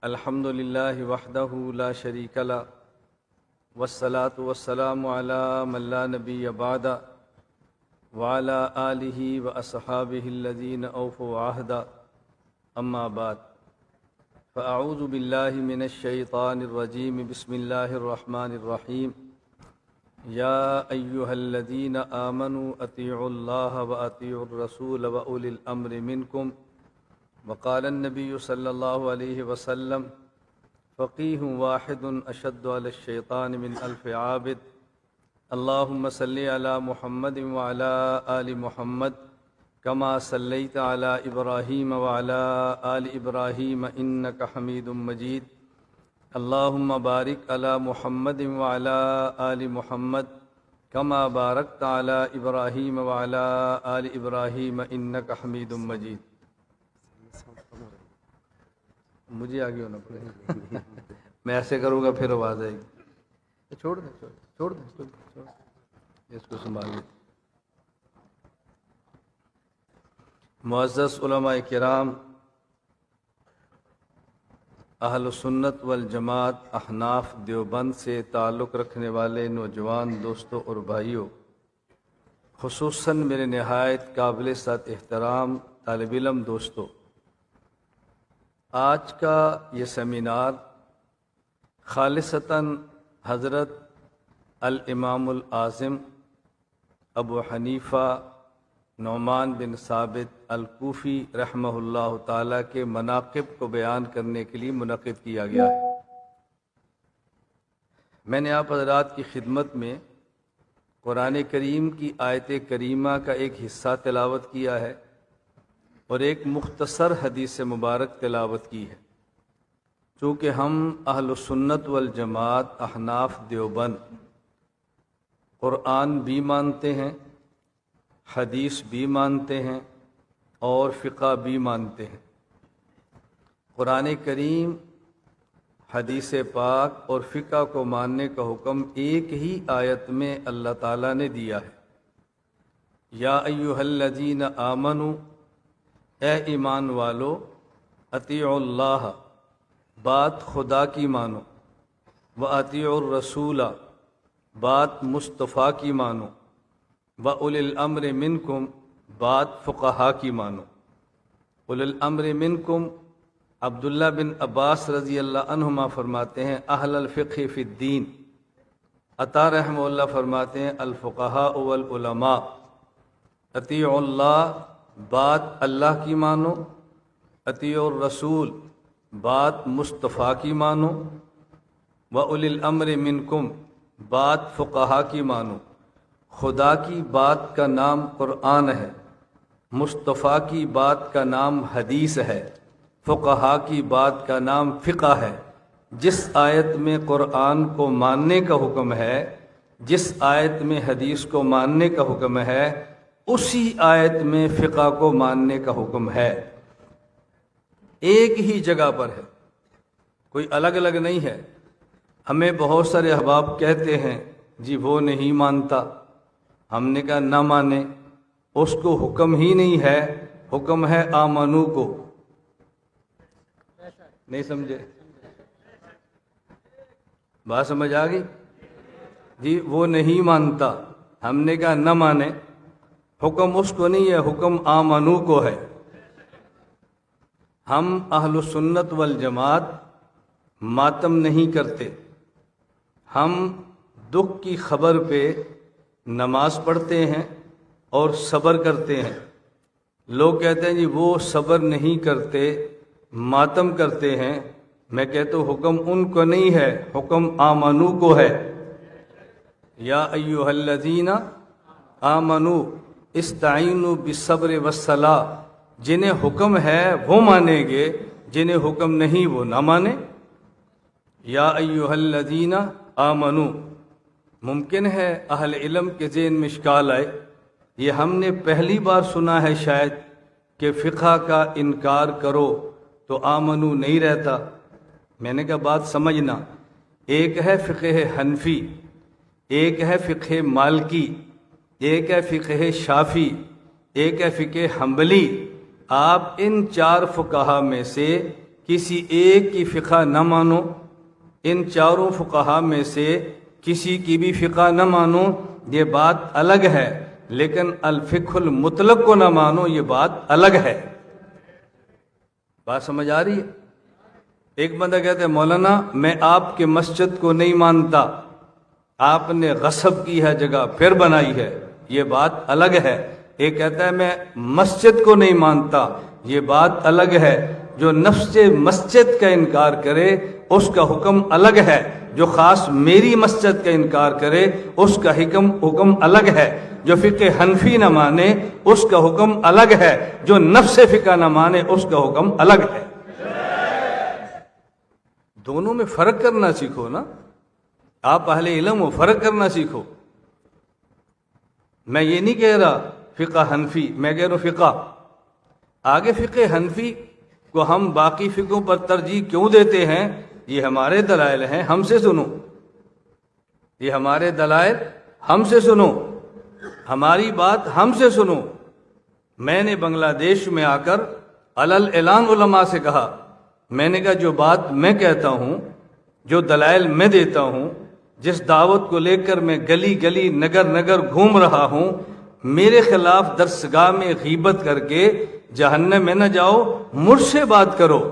الحمد للہ وحدہ لا شریک لہ والصلاة والسلام علی من لا نبی بعدہ وعلی آلہ واصحابہ الذین اوفوا عہدہ اما بعد فاعوذ باللہ من الشیطان الرجیم بسم اللہ الرحمن الرحیم یا ایہا الذین آمنوا اطیعوا اللہ واطیعوا الرسول واولی الامر منکم وقال النبی صلی اللہ علیہ وسلم فقیہ واحد اشد علی الشیطان من الف عابد اللہم صلی علی محمد وعلی آل محمد کما صلیت علی ابراہیم وعلی آل ابراہیم انک حمید مجید اللہم بارک علی محمد وعلی آل محمد کما بارکت علی ابراہیم وعلی آل ابراہیم انک حمید مجید۔ مجھے آگے ہونا پڑے گا، میں ایسے کروں گا پھر آواز آئے گی۔ چھوڑ دیں اس کو سنبھال لیں۔ معزز علماء کرام، اہل سنت والجماعت احناف دیوبند سے تعلق رکھنے والے نوجوان دوستوں اور بھائیوں، خصوصاً میرے نہایت قابل سات احترام طالب علم دوستوں، آج کا یہ سیمینار خالصتاً حضرت الامام الاعظم ابو حنیفہ نعمان بن ثابت الکوفی رحمہ اللہ تعالیٰ کے مناقب کو بیان کرنے کے لیے منعقد کیا گیا ہے۔ میں نے آپ حضرات کی خدمت میں قرآن کریم کی آیت کریمہ کا ایک حصہ تلاوت کیا ہے اور ایک مختصر حدیث مبارک تلاوت کی ہے۔ چونکہ ہم اہل سنت والجماعت احناف دیوبند قرآن بھی مانتے ہیں، حدیث بھی مانتے ہیں اور فقہ بھی مانتے ہیں۔ قرآن کریم، حدیث پاک اور فقہ کو ماننے کا حکم ایک ہی آیت میں اللہ تعالیٰ نے دیا ہے۔ یا ایھا الذین آمنوا، اے ایمان والو، اطیعوا اللہ، بات خدا کی مانو، واطیعوا الرسول، بات مصطفیٰ کی مانو، واولی الامر منکم، بات فقہا کی مانو۔ اولی الامر منکم، عبداللہ بن عباس رضی اللہ عنہما فرماتے ہیں اہل الفقہ فی الدین، عطا رحمہ اللہ فرماتے ہیں الفقہاء والعلماء۔ اطیعوا اللہ، بات اللہ کی مانو، اطیعوا الرسول، بات مصطفیٰ کی مانو، واولی الامر منکم، بات فقہا کی مانو۔ خدا کی بات کا نام قرآن ہے، مصطفیٰ کی بات کا نام حدیث ہے، فقہا کی بات کا نام فقہ ہے۔ جس آیت میں قرآن کو ماننے کا حکم ہے، جس آیت میں حدیث کو ماننے کا حکم ہے، اسی آیت میں فقہ کو ماننے کا حکم ہے۔ ایک ہی جگہ پر ہے، کوئی الگ الگ نہیں ہے۔ ہمیں بہت سارے احباب کہتے ہیں جی وہ نہیں مانتا، ہم نے کہا نہ مانے، اس کو حکم ہی نہیں ہے، حکم ہے آمنو کو۔ نہیں سمجھے؟ بات سمجھ آ گئی؟ جی وہ نہیں مانتا، ہم نے کہا نہ مانے، حکم اس کو نہیں ہے، حکم آمنو کو ہے۔ ہم اہل سنت والجماعت ماتم نہیں کرتے، ہم دکھ کی خبر پہ نماز پڑھتے ہیں اور صبر کرتے ہیں۔ لوگ کہتے ہیں جی وہ صبر نہیں کرتے، ماتم کرتے ہیں۔ میں کہتا ہوں حکم ان کو نہیں ہے، حکم آمنو کو ہے۔ یا ایھا الذین آمنوا استعینوا بالصبر والصلاۃ، جنہیں حکم ہے وہ مانیں گے، جنہیں حکم نہیں وہ نہ مانیں۔ یا ایھا الذین آمنوا، ممکن ہے اہل علم کے ذہن میں اشکال آئے، یہ ہم نے پہلی بار سنا ہے شاید کہ فقہ کا انکار کرو تو آمنو نہیں رہتا۔ میں نے کہا بات سمجھنا، ایک ہے فقہ حنفی، ایک ہے فقہ مالکی، ایک ہے فقہ شافعی، ایک ہے فقہ حنبلی۔ آپ ان چار فقہا میں سے کسی ایک کی فقہ نہ مانو، ان چاروں فقہا میں سے کسی کی بھی فقہ نہ مانو، یہ بات الگ ہے، لیکن الفقہ المطلق کو نہ مانو، یہ بات الگ ہے۔ بات سمجھ آ رہی ہے؟ ایک بندہ کہتا ہے مولانا میں آپ کے مسجد کو نہیں مانتا، آپ نے غصب کی ہے جگہ پھر بنائی ہے، یہ بات الگ ہے۔ ایک کہتا ہے میں مسجد کو نہیں مانتا، یہ بات الگ ہے۔ جو نفس مسجد کا انکار کرے اس کا حکم الگ ہے، جو خاص میری مسجد کا انکار کرے اس کا حکم الگ ہے۔ جو فقہ حنفی نہ مانے اس کا حکم الگ ہے، جو نفس فقہ نہ مانے اس کا حکم الگ ہے۔ دونوں میں فرق کرنا سیکھو نا، آپ اہل علم ہو، فرق کرنا سیکھو۔ میں یہ نہیں کہہ رہا فقہ حنفی، میں کہہ رہا ہوں فقہ۔ آگے فقہ حنفی کو ہم باقی فقہوں پر ترجیح کیوں دیتے ہیں، یہ ہمارے دلائل ہیں، ہم سے سنو، یہ ہمارے دلائل ہم سے سنو، ہماری بات ہم سے سنو۔ میں نے بنگلہ دیش میں آ کر علل اعلان علماء سے کہا، میں نے کہا جو بات میں کہتا ہوں، جو دلائل میں دیتا ہوں، جس دعوت کو لے کر میں گلی گلی نگر نگر گھوم رہا ہوں، میرے خلاف درسگاہ میں غیبت کر کے جہنم میں نہ جاؤ، مجھ سے بات کرو،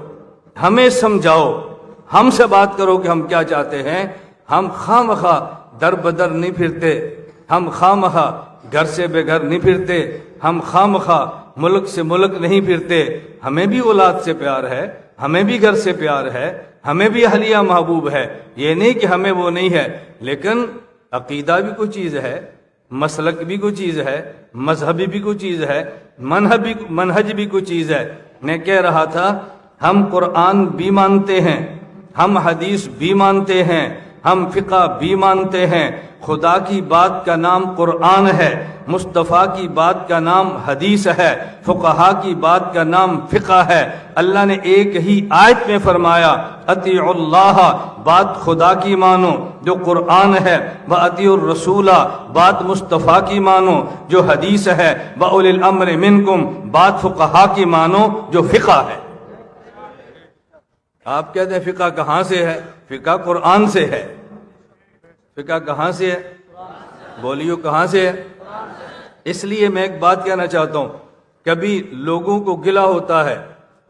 ہمیں سمجھاؤ، ہم سے بات کرو کہ ہم کیا چاہتے ہیں۔ ہم خواہ مخواہ در بدر نہیں پھرتے، ہم خواہ مخواہ گھر سے بے گھر نہیں پھرتے، ہم خواہ مخواہ ملک سے ملک نہیں پھرتے۔ ہمیں بھی اولاد سے پیار ہے، ہمیں بھی گھر سے پیار ہے، ہمیں بھی اہلیہ محبوب ہے، یہ نہیں کہ ہمیں وہ نہیں ہے، لیکن عقیدہ بھی کوئی چیز ہے، مسلک بھی کوئی چیز ہے، مذہبی بھی کوئی چیز ہے، منہج بھی کوئی چیز ہے۔ میں کہہ رہا تھا ہم قرآن بھی مانتے ہیں، ہم حدیث بھی مانتے ہیں، ہم فقہ بھی مانتے ہیں۔ خدا کی بات کا نام قرآن ہے، مصطفیٰ کی بات کا نام حدیث ہے، فقہا کی بات کا نام فقہ ہے۔ اللہ نے ایک ہی آیت میں فرمایا اطیعوا اللہ، بات خدا کی مانو جو قرآن ہے، وَأَطِیعُوا الرَّسُولَ، بات مصطفیٰ کی مانو جو حدیث ہے، وَأُولِي الْأَمْرِ مِنْکُمْ، بات فقہا کی مانو جو فقہ ہے۔ آپ کہتے ہیں فقہ کہاں سے ہے؟ فقہ قرآن سے ہے۔ فقہ کہاں سے ہے؟ بولیو کہاں سے ہے؟ اس لیے میں ایک بات کہنا چاہتا ہوں، کبھی لوگوں کو گلہ ہوتا ہے،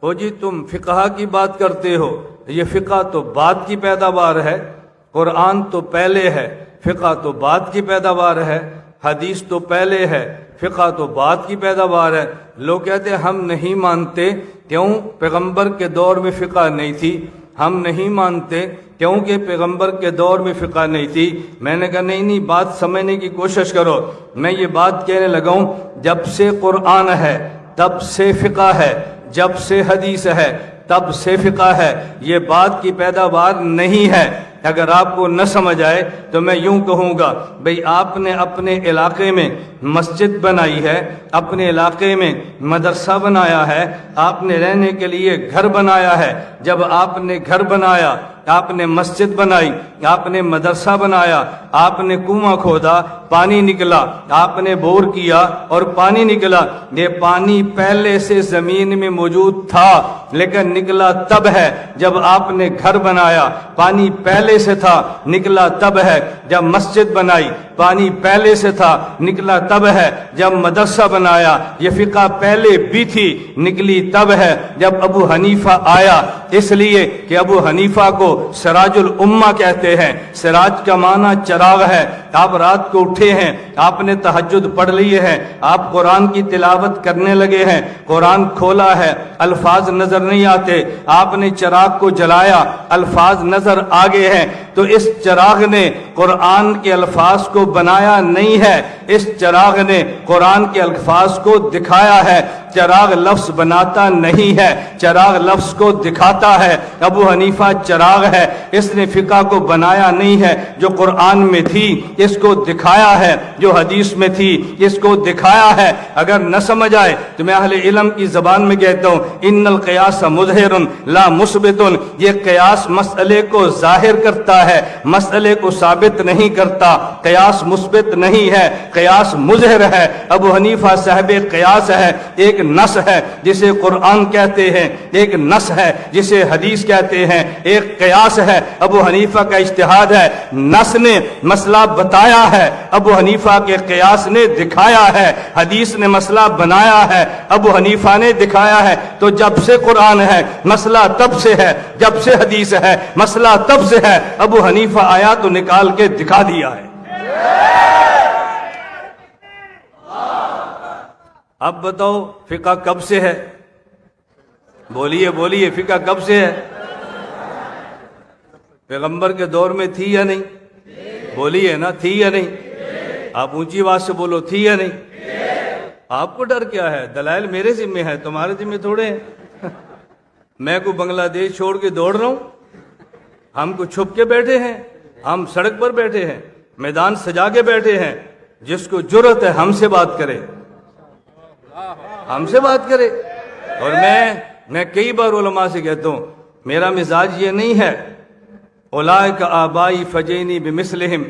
ہو جی تم فقہ کی بات کرتے ہو، یہ فقہ تو بات کی پیداوار ہے، قرآن تو پہلے ہے، فقہ تو بات کی پیداوار ہے، حدیث تو پہلے ہے، فقہ تو بات کی پیداوار ہے۔ لوگ کہتے ہیں ہم نہیں مانتے کیوں؟ پیغمبر کے دور میں فقہ نہیں تھی۔ ہم نہیں مانتے کیونکہ پیغمبر کے دور میں فقہ نہیں تھی۔ میں نے کہا نہیں بات سمجھنے کی کوشش کرو۔ میں یہ بات کہنے لگا ہوں جب سے قرآن ہے تب سے فقہ ہے، جب سے حدیث ہے تب سے فقہ ہے، یہ بات کی پیداوار نہیں ہے۔ اگر آپ کو نہ سمجھ آئے تو میں یوں کہوں گا، بھئی آپ نے اپنے علاقے میں مسجد بنائی ہے، اپنے علاقے میں مدرسہ بنایا ہے، آپ نے رہنے کے لیے گھر بنایا ہے۔ جب آپ نے گھر بنایا، آپ نے مسجد بنائی، آپ نے مدرسہ بنایا، آپ نے کنواں کھودا، پانی نکلا، آپ نے بور کیا اور پانی نکلا۔ یہ پانی پہلے سے زمین میں موجود تھا لیکن نکلا تب ہے جب آپ نے گھر بنایا۔ پانی پہلے سے تھا، نکلا تب ہے جب مسجد بنائی۔ پانی پہلے سے تھا، نکلا تب ہے جب مدرسہ بنایا۔ یہ فقہ پہلے بھی تھی، نکلی تب ہے جب ابو حنیفہ آیا، اس لیے کہ ابو حنیفہ کو سراج الامہ کہتے ہیں۔ سراج کا معنی چراغ ہے۔ آپ رات کو اٹھے ہیں، آپ نے تہجد پڑھ لیے ہیں، آپ قرآن کی تلاوت کرنے لگے ہیں، قرآن کھولا ہے، الفاظ نظر نہیں آتے، آپ نے چراغ کو جلایا، الفاظ نظر آگے ہیں، تو اس چراغ نے قرآن کے الفاظ کو بنایا نہیں ہے، اس چراغ نے قرآن کے الفاظ کو دکھایا ہے۔ چراغ لفظ بناتا نہیں ہے، چراغ لفظ کو دکھاتا ہے۔ ابو حنیفہ چراغ ہے، اس نے فقہ کو بنایا نہیں ہے، جو قرآن میں تھی اس کو دکھایا ہے، جو حدیث میں تھی اس کو دکھایا ہے۔ اگر نہ سمجھ آئے تو میں اہل علم کی زبان میں کہتا ہوں ان القیاس مظہر لا مثبت، یہ قیاس مسئلے کو ظاہر کرتا ہے، مسئلے کو ثابت نہیں کرتا۔ قیاس مثبت نہیں ہے، قیاس مظہر ہے۔ ابو حنیفہ صاحب قیاس ہے۔ ایک نص ہے جسے قرآن کہتے ہیں، ایک نص ہے جسے حدیث کہتے ہیں، ایک قیاس ہے ابو حنیفہ کا اجتہاد ہے، نص نے مسئلہ بتایا ہے، ابو حنیفہ کے قیاس نے دکھایا ہے، حدیث نے مسئلہ بنایا ہے، ابو حنیفہ نے دکھایا ہے۔ تو جب سے قرآن ہے مسئلہ تب سے ہے، جب سے حدیث ہے مسئلہ تب سے ہے۔ ابو حنیفہ آیا تو نکال کے دکھا دیا ہے۔ اب بتاؤ فقہ کب سے ہے؟ بولیے بولیے، فقہ کب سے ہے؟ پیغمبر کے دور میں تھی یا نہیں؟ بولیے نا، تھی یا نہیں؟ آپ اونچی آواز سے بولو، تھی یا نہیں؟ آپ کو ڈر کیا ہے؟ دلائل میرے ذمہ ہے، تمہارے ذمہ تھوڑے ہیں۔ میں کو بنگلہ دیش چھوڑ کے دوڑ رہا ہوں؟ ہم کو چھپ کے بیٹھے ہیں، ہم سڑک پر بیٹھے ہیں، میدان سجا کے بیٹھے ہیں۔ جس کو جرأت ہے ہم سے بات کرے، ہم سے بات کرے۔ اور میں کئی بار علماء سے کہتا ہوں میرا مزاج یہ نہیں ہے اولئک آبائی فجینی بمثلہم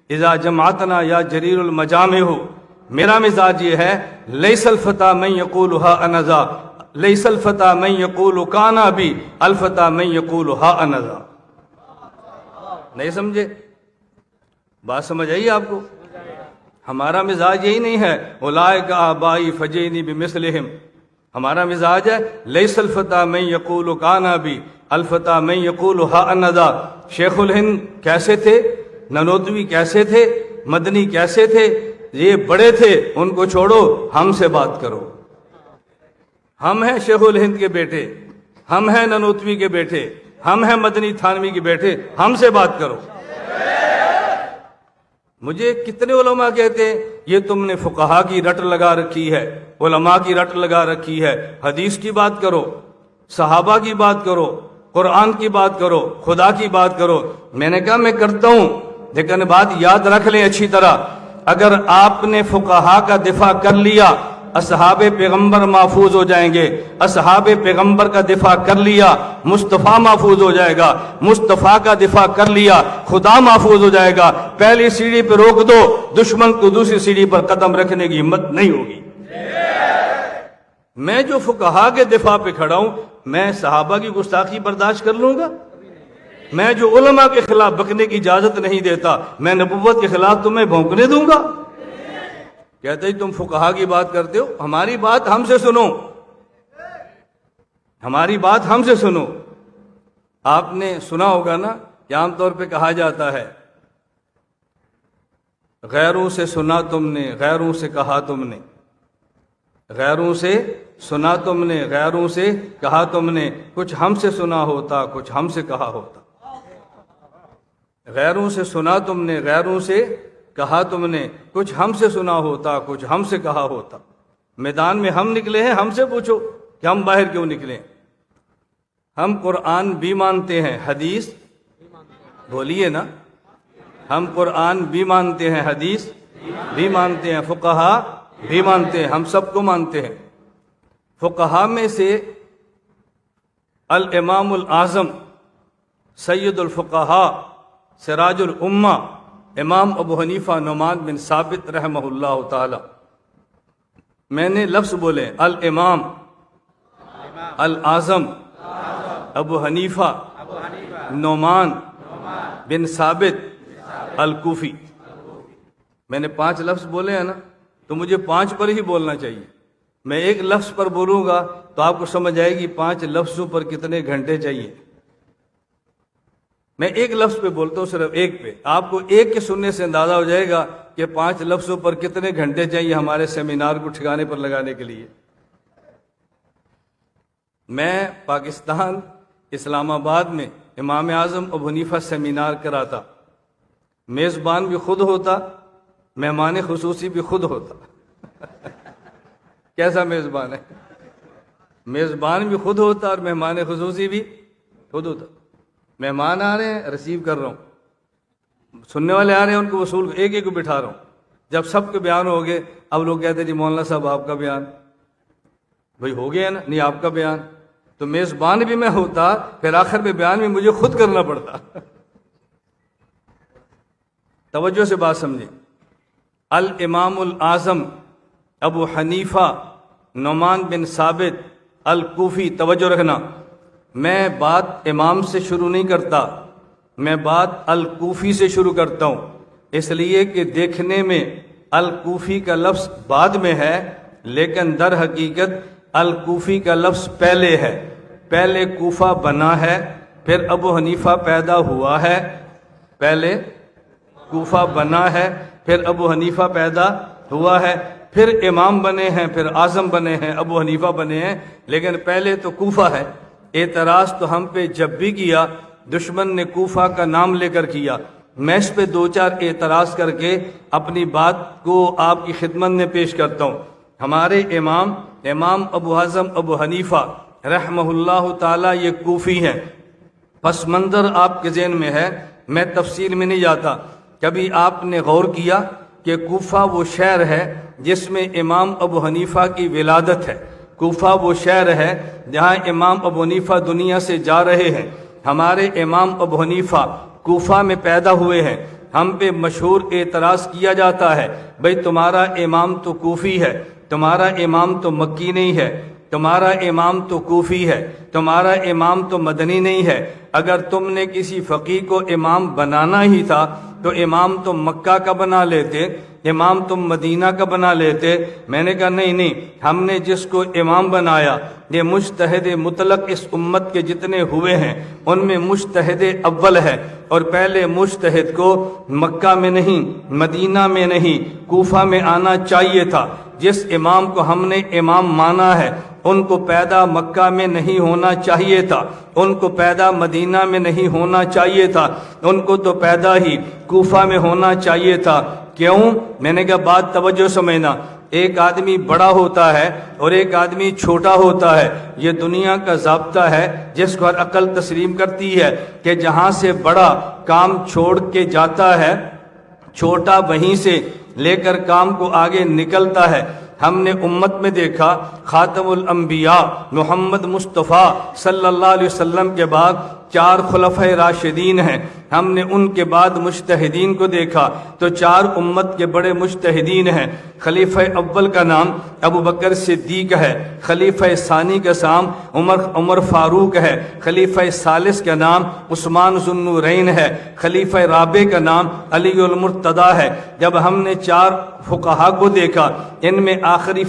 اذا جمعتنا یا جریر المجامع ہو۔ میرا مزاج یہ ہے لیس الفتى من یقول ها انا ذا، لیس الفتى من یقول کان ابی، الفتى من یقول ها انا ذا۔ نہیں سمجھے؟ بات سمجھ آئی آپ کو؟ ہمارا مزاج یہی نہیں ہے اولئک آبائی فجینی بمثلہم، ہمارا مزاج ہے لیس الفتى من یقول کان ابی، الفتى من یقول ها انا ذا۔ شیخ الہند کیسے تھے؟ ننوتوی کیسے تھے؟ مدنی کیسے تھے؟ یہ بڑے تھے، ان کو چھوڑو، ہم سے بات کرو۔ ہم ہیں شیخ الہند کے بیٹے، ہم ہیں ننوتوی کے بیٹے، ہم ہیں مدنی تھانوی کے بیٹے، ہم سے بات کرو۔ مجھے کتنے علماء کہتے ہیں یہ تم نے فقہا کی رٹ لگا رکھی ہے، علماء کی رٹ لگا رکھی ہے، حدیث کی بات کرو، صحابہ کی بات کرو، قرآن کی بات کرو، خدا کی بات کرو۔ میں نے کہا میں کرتا ہوں، لیکن بات یاد رکھ لیں اچھی طرح، اگر آپ نے فقہا کا دفاع کر لیا اصحاب پیغمبر محفوظ ہو جائیں گے، اصحاب پیغمبر کا دفاع کر لیا مصطفیٰ محفوظ ہو جائے گا، مصطفیٰ کا دفاع کر لیا خدا محفوظ ہو جائے گا۔ پہلی سیڑھی پہ روک دو، دشمن کو دوسری سیڑھی پر قدم رکھنے کی ہمت نہیں ہوگی۔ میں جو فقہا کے دفاع پہ کھڑا ہوں، میں صحابہ کی گستاخی برداشت کر لوں گا؟ میں جو علماء کے خلاف بکنے کی اجازت نہیں دیتا، میں نبوت کے خلاف تمہیں بھونکنے دوں گا؟ کہتے ہیں تم فقہا کی بات کرتے ہو، ہماری بات ہم سے سنو، ہماری بات ہم سے سنو۔ آپ نے سنا ہوگا نا کہ عام طور پہ کہا جاتا ہے غیروں سے سنا تم نے، غیروں سے کہا تم نے، غیروں سے سنا تم نے، غیروں سے کہا تم نے، کچھ ہم سے سنا ہوتا کچھ ہم سے کہا ہوتا۔ غیروں سے سنا تم نے، غیروں سے کہا تم نے، کچھ ہم سے سنا ہوتا کچھ ہم سے کہا ہوتا۔ میدان میں ہم نکلے ہیں، ہم سے پوچھو کہ ہم باہر کیوں نکلے ہیں۔ ہم قرآن بھی مانتے ہیں، حدیث بولیے نا، ہم قرآن بھی مانتے ہیں، حدیث بھی مانتے ہیں، فقہا بھی مانتے ہیں، ہم سب کو مانتے ہیں۔ فقہا میں سے الامام الاعظم سید الفقہا سراج الامہ امام ابو حنیفہ نعمان بن ثابت رحمہ اللہ تعالی، میں نے لفظ بولے الامام الاعظم ابو حنیفہ نعمان بن ثابت الکوفی، میں نے 5 لفظ بولے ہیں نا، تو مجھے 5 پر ہی بولنا چاہیے۔ میں ایک لفظ پر بولوں گا تو آپ کو سمجھ آئے گی 5 لفظوں پر کتنے گھنٹے چاہیے۔ میں ایک لفظ پہ بولتا ہوں، صرف ایک پہ، آپ کو ایک کے سننے سے اندازہ ہو جائے گا کہ 5 لفظوں پر کتنے گھنٹے چاہیے ہمارے سیمینار کو ٹھکانے پر لگانے کے لیے۔ میں پاکستان اسلام آباد میں امام اعظم ابو حنیفہ سیمینار کراتا، میزبان بھی خود ہوتا، مہمان خصوصی بھی خود ہوتا۔ کیسا میزبان ہے؟ میزبان بھی خود ہوتا اور مہمان خصوصی بھی خود ہوتا۔ مہمان آ رہے ہیں، ریسیو کر رہا ہوں، سننے والے آ رہے ہیں، ان کو وصول ایک ایک کو بٹھا رہا ہوں۔ جب سب کے بیان ہو گئے، اب لوگ کہتے ہیں جی مولانا صاحب آپ کا بیان، بھئی ہو گیا نا، نہیں آپ کا بیان، تو میزبان بھی میں ہوتا، پھر آخر میں بیان بھی مجھے خود کرنا پڑتا۔ توجہ سے بات سمجھیں، الامام الاعظم ابو حنیفہ نعمان بن ثابت الکوفی، توجہ رکھنا، میں بات امام سے شروع نہیں کرتا، میں بات الکوفی سے شروع کرتا ہوں، اس لیے کہ دیکھنے میں الکوفی کا لفظ بعد میں ہے، لیکن در حقیقت الکوفی کا لفظ پہلے ہے۔ پہلے کوفہ بنا ہے، پھر ابو حنیفہ پیدا ہوا ہے۔ پہلے کوفہ بنا ہے، پھر ابو حنیفہ پیدا ہوا ہے، پھر امام بنے ہیں، پھر اعظم بنے ہیں، ابو حنیفہ بنے ہیں، لیکن پہلے تو کوفہ ہے۔ اعتراض تو ہم پہ جب بھی کیا دشمن نے کوفہ کا نام لے کر کیا۔ میں اس پہ دو چار اعتراض کر کے اپنی بات کو آپ کی خدمت میں پیش کرتا ہوں۔ ہمارے امام ابو حزم ابو حنیفہ رحمہ اللہ تعالیٰ یہ کوفی ہیں۔ پس منظر آپ کے ذہن میں ہے، میں تفصیل میں نہیں جاتا۔ کبھی آپ نے غور کیا کہ کوفہ وہ شہر ہے جس میں امام ابو حنیفہ کی ولادت ہے؟ کوفہ وہ شہر ہے جہاں امام ابو حنیفہ دنیا سے جا رہے ہیں۔ ہمارے امام ابو حنیفہ کوفہ میں پیدا ہوئے ہیں۔ ہم پہ مشہور اعتراض کیا جاتا ہے، بھئی تمہارا امام تو کوفی ہے، تمہارا امام تو مکی نہیں ہے، تمہارا امام تو کوفی ہے، تمہارا امام تو مدنی نہیں ہے۔ اگر تم نے کسی فقیہ کو امام بنانا ہی تھا تو امام تم مکہ کا بنا لیتے، امام تم مدینہ کا بنا لیتے۔ میں نے کہا نہیں، ہم نے جس کو امام بنایا یہ مجتہد مطلق اس امت کے جتنے ہوئے ہیں ان میں مجتہد اول ہے، اور پہلے مجتہد کو مکہ میں نہیں، مدینہ میں نہیں، کوفہ میں آنا چاہیے تھا۔ جس امام کو ہم نے امام مانا ہے ان کو پیدا مکہ میں نہیں ہونا چاہیے تھا، ان کو پیدا مدینہ میں نہیں ہونا چاہیے تھا، ان کو تو پیدا ہی کوفہ میں ہونا چاہیے تھا۔ کیوں؟ میں نے کہا بات توجہ سمجھنا، ایک آدمی بڑا ہوتا ہے اور ایک آدمی چھوٹا ہوتا ہے، یہ دنیا کا ضابطہ ہے جس کو ہر عقل تسلیم کرتی ہے کہ جہاں سے بڑا کام چھوڑ کے جاتا ہے چھوٹا وہیں سے لے کر کام کو آگے نکلتا ہے۔ ہم نے امت میں دیکھا خاتم الانبیاء محمد مصطفیٰ صلی اللہ علیہ وسلم کے بعد 4 خلفۂ راشدین ہیں۔ ہم نے ان کے بعد مجتہدین کو دیکھا تو 4 امت کے بڑے مجتہدین ہیں۔ خلیفہ اول کا نام ابو بکر صدیق ہے، خلیفہ ثانی کا نام عمر فاروق ہے، خلیفہ ثالث کا نام عثمان ذو النورین ہے، خلیفہ رابع کا نام علی المرتضیٰ ہے۔ جب ہم نے 4 فقہا کو دیکھا، ان میں آخری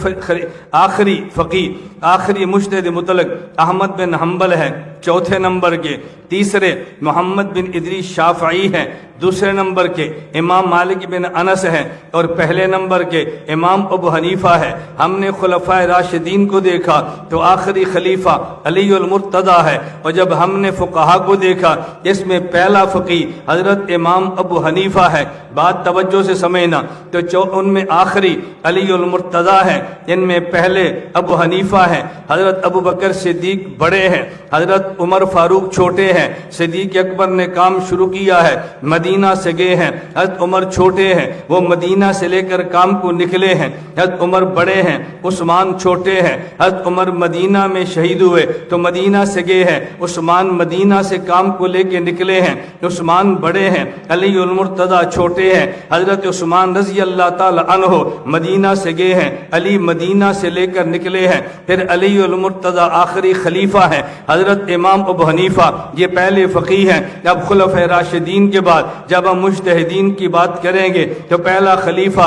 فقیہ آخری مجتہد مطلق احمد بن حنبل ہے، چوتھے نمبر کے۔ تیسرے محمد بن ادریس شافعی ہیں، دوسرے نمبر کے امام مالک بن انس ہیں، اور پہلے نمبر کے امام ابو حنیفہ ہے۔ ہم نے خلفائے راشدین کو دیکھا تو آخری خلیفہ علی المرتضیٰ ہے، اور جب ہم نے فقہا کو دیکھا اس میں پہلا فقیہ حضرت امام ابو حنیفہ ہے۔ بات توجہ سے سمجھنا، تو ان میں آخری علی المرتضیٰ ہے، ان میں پہلے ابو حنیفہ ہیں۔ حضرت ابو بکر صدیق بڑے ہیں، حضرت عمر فاروق چھوٹے ہیں۔ صدیق اکبر نے کام شروع کیا ہے، مدینہ سے گئے ہیں۔ حضرت عمر چھوٹے ہیں، وہ مدینہ سے لے کر کام کو نکلے ہیں۔ حضرت عمر بڑے ہیں، عثمان چھوٹے ہیں۔ حضرت عمر مدینہ میں شہید ہوئے تو مدینہ سے گئے ہیں، عثمان مدینہ سے کام کو لے کے نکلے ہیں۔ عثمان بڑے ہیں، علی المرتضیٰ چھوٹے ہیں۔ حضرت عثمان رضی اللہ تعالی عنہ مدینہ سے گئے ہیں، علی مدینہ سے لے کر نکلے ہیں۔ پھر علی المرتضیٰ آخری خلیفہ ہیں۔ حضرت امام ابو حنیفہ یہ پہلے فقیہ ہیں۔ جب خلفائے راشدین کے بعد جب ہم مجتہدین کی بات کریں گے تو پہلا خلیفہ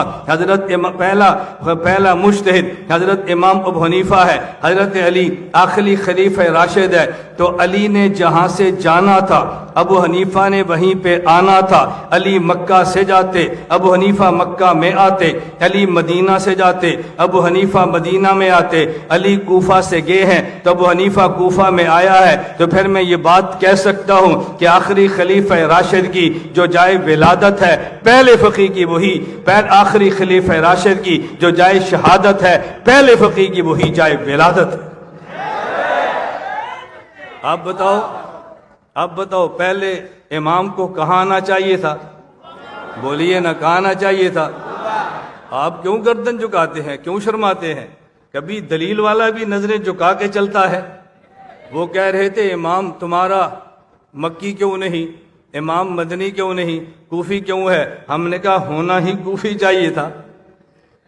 پہلا مجتہد حضرت امام ابو حنیفہ ہے۔ حضرت علی آخری خلیفہ راشد ہے۔ تو علی نے جہاں سے جانا تھا ابو حنیفہ نے وہیں پہ آنا تھا۔ علی مکہ سے جاتے، ابو حنیفہ مکہ میں آتے، علی مدینہ سے جاتے، ابو حنیفہ مدینہ میں آتے، علی کوفہ سے گئے ہیں تو ابو حنیفہ کوفہ میں آیا ہے۔ تو پھر میں یہ بات کہہ سکتا ہوں کہ آخری خلیفہ راشد کی جو جائے ولادت ہے پہلے فقیہ کی وہی، آخری خلیفہ راشد کی جو جائے شہادت ہے پہلے فقیہ کی وہی جائے ولادت ہے۔ اب بتاؤ پہلے امام کو کہاں آنا چاہیے تھا؟ بولیے نا، کہاں آنا چاہیے تھا؟ آپ کیوں گردن جھکاتے ہیں، کیوں شرماتے ہیں؟ کبھی دلیل والا بھی نظریں جھکا کے چلتا ہے۔ وہ کہہ رہے تھے امام تمہارا مکی کیوں نہیں، امام مدنی کیوں نہیں، کوفی کیوں ہے؟ ہم نے کہا ہونا ہی کوفی چاہیے تھا،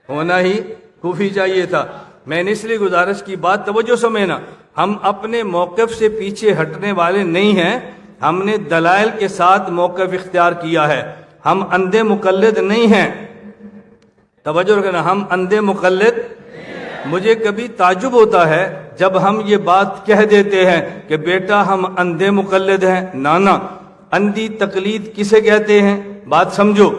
ہونا ہی کوفی چاہیے تھا۔ میں نے اس لیے گزارش کی، بات توجہ سمجھنا، ہم اپنے موقف سے پیچھے ہٹنے والے نہیں ہیں، ہم نے دلائل کے ساتھ موقف اختیار کیا ہے، ہم اندھے مقلد نہیں ہیں، توجہ رکھنا، ہم اندھے مقلد۔ مجھے کبھی تعجب ہوتا ہے جب ہم یہ بات کہہ دیتے ہیں کہ بیٹا ہم اندھے مقلد ہیں، نانا، اندھی تقلید کسے کہتے ہیں؟ بات سمجھو،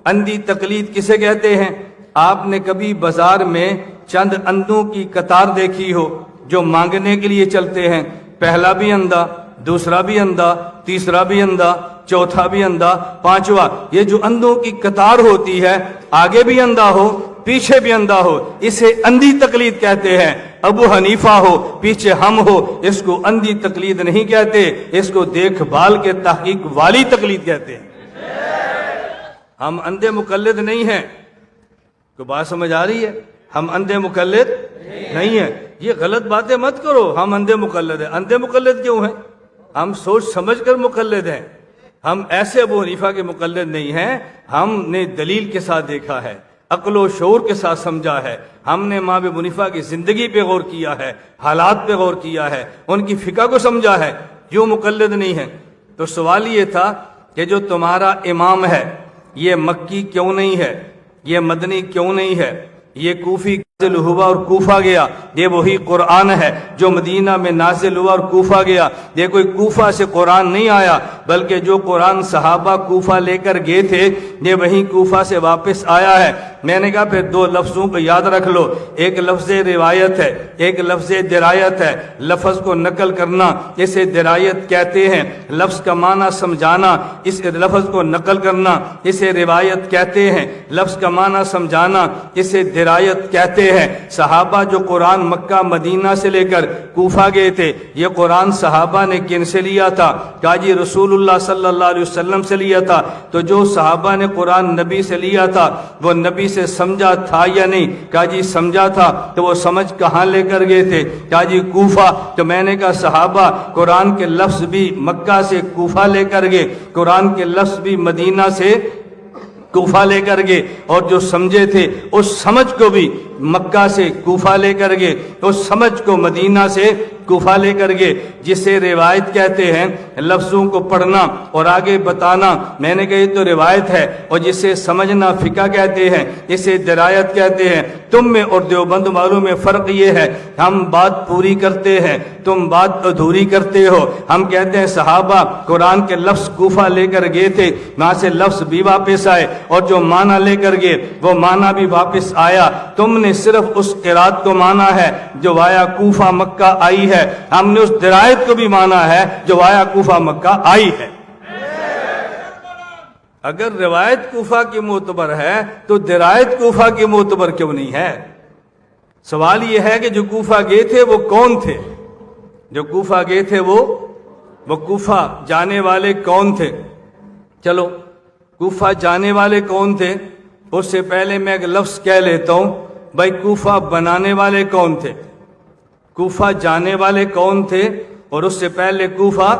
اندھی تقلید کسے کہتے ہیں؟ آپ نے کبھی بازار میں چند اندھوں کی قطار دیکھی ہو جو مانگنے کے لیے چلتے ہیں، پہلا بھی اندھا، دوسرا بھی اندھا، تیسرا بھی اندھا، چوتھا بھی اندھا، پانچواں، یہ جو اندھوں کی قطار ہوتی ہے، آگے بھی اندھا ہو پیچھے بھی اندھا ہو، اسے اندھی تقلید کہتے ہیں۔ ابو حنیفہ ہو پیچھے ہم ہو، اس کو اندھی تقلید نہیں کہتے، اس کو دیکھ بھال کے تحقیق والی تقلید کہتے ہیں۔ ہم اندھے مقلد نہیں ہیں، تو بات سمجھ آ رہی ہے؟ ہم اندھے مقلد نہیں ہیں، یہ غلط باتیں مت کرو، ہم اندھے مقلد ہیں۔ اندھے مقلد کیوں ہیں؟ ہم سوچ سمجھ کر مقلد ہیں، ہم ایسے ابو حنیفہ کے مقلد نہیں ہیں، ہم نے دلیل کے ساتھ دیکھا ہے، عقل و شعور کے ساتھ سمجھا ہے، ہم نے امام ابو حنیفہ کی زندگی پہ غور کیا ہے، حالات پہ غور کیا ہے، ان کی فقہ کو سمجھا ہے، جو مقلد نہیں ہے۔ تو سوال یہ تھا کہ جو تمہارا امام ہے یہ مکی کیوں نہیں ہے، یہ مدنی کیوں نہیں ہے، یہ کوفی نازل ہوا اور کوفہ گیا، یہ وہی قرآن ہے جو مدینہ میں نازل ہوا اور کوفہ گیا، یہ کوئی کوفہ سے قرآن نہیں آیا، بلکہ جو قرآن صحابہ کوفہ لے کر گئے تھے یہ وہی کوفہ سے واپس آیا ہے۔ میں نے کہا پھر دو لفظوں کو یاد رکھ لو، ایک لفظ روایت ہے، ایک لفظ درایت ہے۔ لفظ کو نقل کرنا اسے درایت کہتے ہیں، لفظ کا معنی سمجھانا اس لفظ کو نقل کرنا اسے روایت کہتے ہیں، لفظ کا معنی سمجھانا اسے درایت کہتے ہیں۔ صحابہ جو قرآن مکہ مدینہ سے لے کر کوفہ گئے تھے، یہ قرآن صحابہ نے کن سے لیا تھا؟ کہا جی رسول اللہ صلی اللہ علیہ وسلم سے لیا تھا۔ تو جو صحابہ نے قرآن نبی سے لیا تھا وہ نبی سے سمجھا تھا یا نہیں؟ کہا جی سمجھا تھا۔ تو وہ سمجھ کہاں لے کر گئے تھے؟ کہا جی کوفہ۔ تو میں نے کہا صحابہ قرآن کے لفظ بھی مکہ سے کوفہ لے کر گئے، قرآن کے لفظ بھی مدینہ سے کوفہ لے کر گئے، اور جو سمجھے تھے اس سمجھ کو بھی مکہ سے کوفہ لے کر گئے، اس سمجھ کو مدینہ سے کوفہ لے کر گئے، جسے روایت کہتے ہیں، لفظوں کو پڑھنا اور آگے بتانا۔ میں نے کہا یہ تو روایت ہے، اور جسے سمجھنا فقہ کہتے ہیں، اسے درایت کہتے ہیں۔ تم میں اور دیوبند والوں میں فرق یہ ہے، ہم بات پوری کرتے ہیں، تم بات ادھوری کرتے ہو۔ ہم کہتے ہیں صحابہ قرآن کے لفظ کوفہ لے کر گئے تھے، وہاں سے لفظ بھی واپس آئے، اور جو معنی لے کر گئے وہ معنی بھی واپس آیا۔ تم نے صرف اس قرات کو مانا ہے جو وایا کوفہ مکہ آئی ہے، ہم نے اس درایت کو بھی مانا ہے جو وایا کوفہ مکہ آئی ہے۔ اگر روایت کوفہ کی معتبر ہے تو درایت کوفہ کی معتبر کیوں نہیں ہے؟ سوال یہ ہے کہ جو کوفہ گئے تھے وہ کون تھے؟ جو کوفہ گئے تھے وہ کوفہ جانے والے کون تھے؟ چلو کوفہ جانے والے کون تھے؟ اس سے پہلے میں ایک لفظ کہہ لیتا ہوں، بھائی کوفہ بنانے والے کون تھے؟ کوفہ جانے والے کون تھے؟ اور اس سے پہلے کوفہ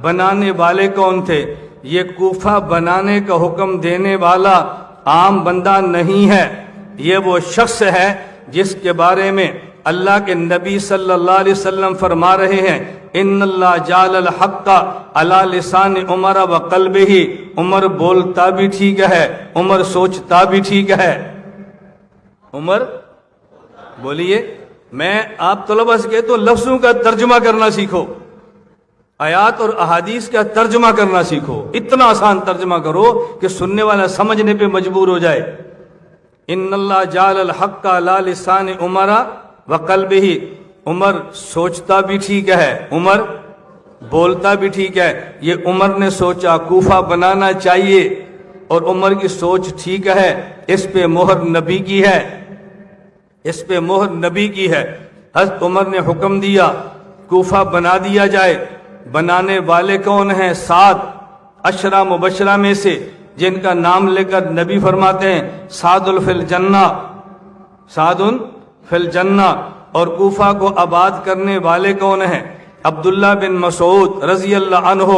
بنانے والے کون تھے؟ یہ کوفہ بنانے کا حکم دینے والا عام بندہ نہیں ہے، یہ وہ شخص ہے جس کے بارے میں اللہ کے نبی صلی اللہ علیہ وسلم فرما رہے ہیں، ان اللہ جعل الحق علی لسان عمر وقلبہ۔ عمر بولتا بھی ٹھیک ہے، عمر سوچتا بھی ٹھیک ہے۔ عمر بولیے، میں آپ طلبہ سے کہتا ہوں لفظوں کا ترجمہ کرنا سیکھو، آیات اور احادیث کا ترجمہ کرنا سیکھو، اتنا آسان ترجمہ کرو کہ سننے والا سمجھنے پہ مجبور ہو جائے۔ ان اللہ جعل الحق علی لسان عمر وقلبہ۔ عمر سوچتا بھی ٹھیک ہے، عمر بولتا بھی ٹھیک ہے۔ یہ عمر نے سوچا کوفہ بنانا چاہیے، اور عمر کی سوچ ٹھیک ہے، اس پہ مہر نبی کی ہے، اس پہ مہر نبی کی ہے۔ حضرت عمر نے حکم دیا کوفہ بنا دیا جائے۔ بنانے والے کون ہیں؟ 7 عشرہ مبشرہ میں سے جن کا نام لے کر نبی فرماتے ہیں سعد فی الجنہ، سعد فی الجنہ۔ اور کوفہ کو آباد کرنے والے کون ہیں؟ عبداللہ بن مسعود رضی اللہ عنہ،